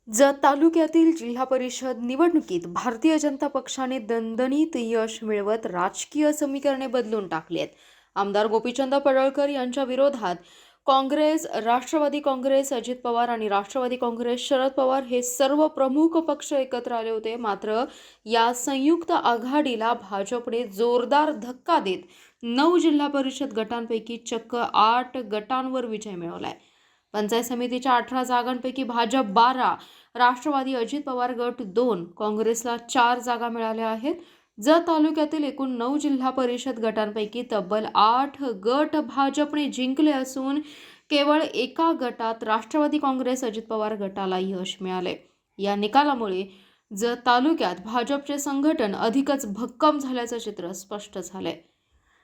जत तालुक्यातील जिल्हा परिषद निवडणुकीत भारतीय जनता पक्षाने दणदणीत यश मिळवत राजकीय समीकरणे बदलून टाकली आहेत. आमदार गोपीचंद पडळकर यांच्या विरोधात काँग्रेस, राष्ट्रवादी काँग्रेस, अजित पवार आणि राष्ट्रवादी काँग्रेस शरद पवार हे सर्व प्रमुख पक्ष एकत्र आले होते. मात्र या संयुक्त आघाडीला भाजपने जोरदार धक्का देत 9 जिल्हा परिषद गटांपैकी चक्क 8 गटांवर विजय मिळवलाय. पंचायत समितीच्या 18 जागांपैकी भाजप 12, राष्ट्रवादी अजित पवार गट 2, काँग्रेसला 4 जागा मिळाल्या आहेत. जत तालुक्यातील एकूण 9 जिल्हा परिषद गटांपैकी तब्बल 8 गट भाजपने जिंकले असून केवळ एका गटात राष्ट्रवादी काँग्रेस अजित पवार गटाला यश मिळाले. या निकालामुळे जत तालुक्यात भाजपचे संघटन अधिकच भक्कम झाल्याचं चित्र स्पष्ट झालंय.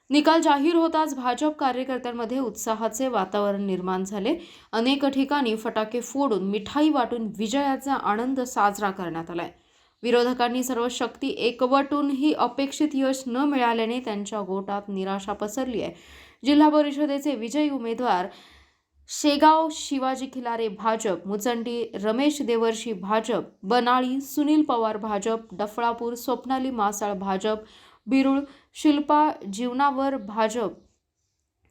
निकाल जाहीर होताच भाजप कार्यकर्त्यांमध्ये उत्साहाचे वातावरण निर्माण झाले. अनेक ठिकाणी फटाके फोडून मिठाई वाटून विजयाचा आनंद साजरा करण्यात आलाय. विरोधकांनी सर्व शक्ती एकवटूनही अपेक्षित यश न मिळाल्याने त्यांच्या गोटात निराशा पसरली आहे. जिल्हा परिषदेचे विजयी उमेदवार शेगाव शिवाजी खिलारे भाजप, मुचंडी रमेश देवर्षी भाजप, बनाळी सुनील पवार भाजप, डफळापूर स्वप्नाली मासाळ भाजप, बिरुळ शिल्पा जीवनावर भाजप,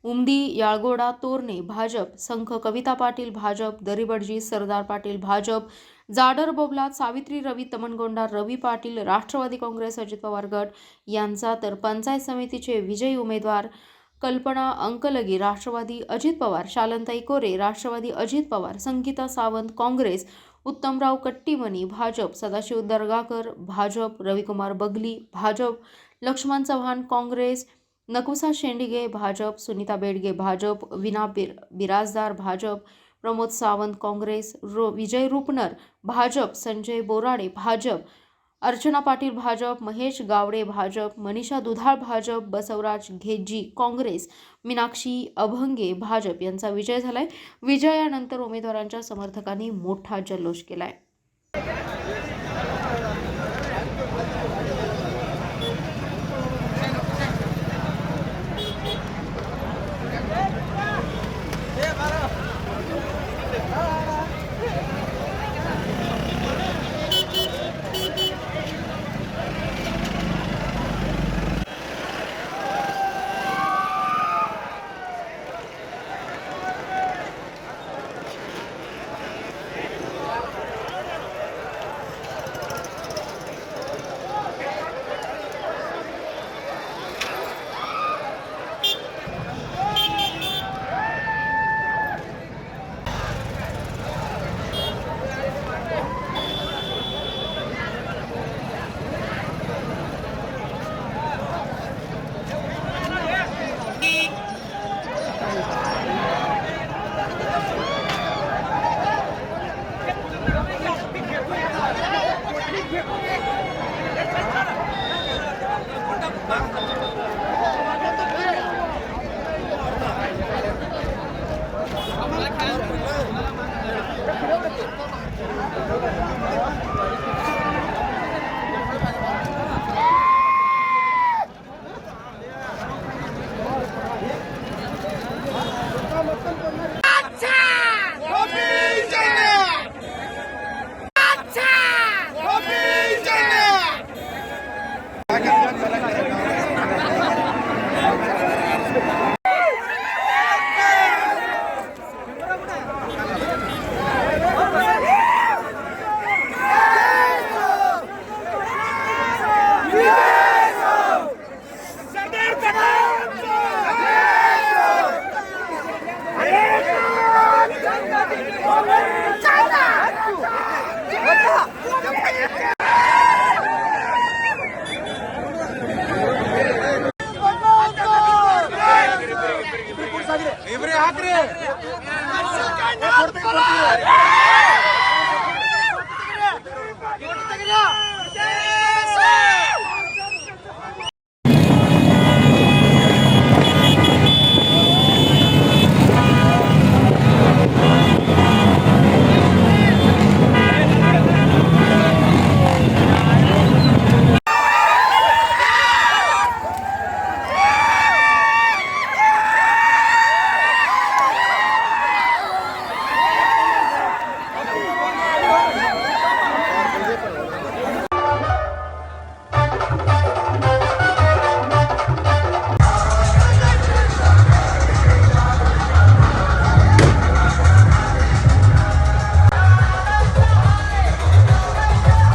उमदी याळगोडा तोरणे भाजप, संख कविता पाटील भाजप, दरिबडजी सरदार पाटील भाजप, जाडर बोबलात सावित्री रवी तमनगोंडा रवी पाटील राष्ट्रवादी काँग्रेस अजित पवार गट यांचा, तर पंचायत समितीचे विजयी उमेदवार कल्पना अंकलगी राष्ट्रवादी अजित पवार, शालंताई कोरे राष्ट्रवादी अजित पवार, संगीता सावंत काँग्रेस, उत्तमराव कट्टीमनी भाजप, सदाशिव दर्गाकर भाजप, रविकुमार बगली भाजप, लक्ष्मण चव्हाण काँग्रेस, नकुसा शेंडगे भाजप, सुनीता बेडगे भाजप, विना बिराजदार भाजप, प्रमोद सावंत काँग्रेस, विजय रुपनर भाजप, संजय बोराडे भाजप, अर्चना पाटील भाजप, महेश गावडे भाजप, मनीषा दुधाळ भाजप, बसवराज घेजी काँग्रेस, मीनाक्षी अभंगे भाजप यांचा विजय झालाय. विजयानंतर उमेदवारांच्या समर्थकांनी मोठा जल्लोष केलाय.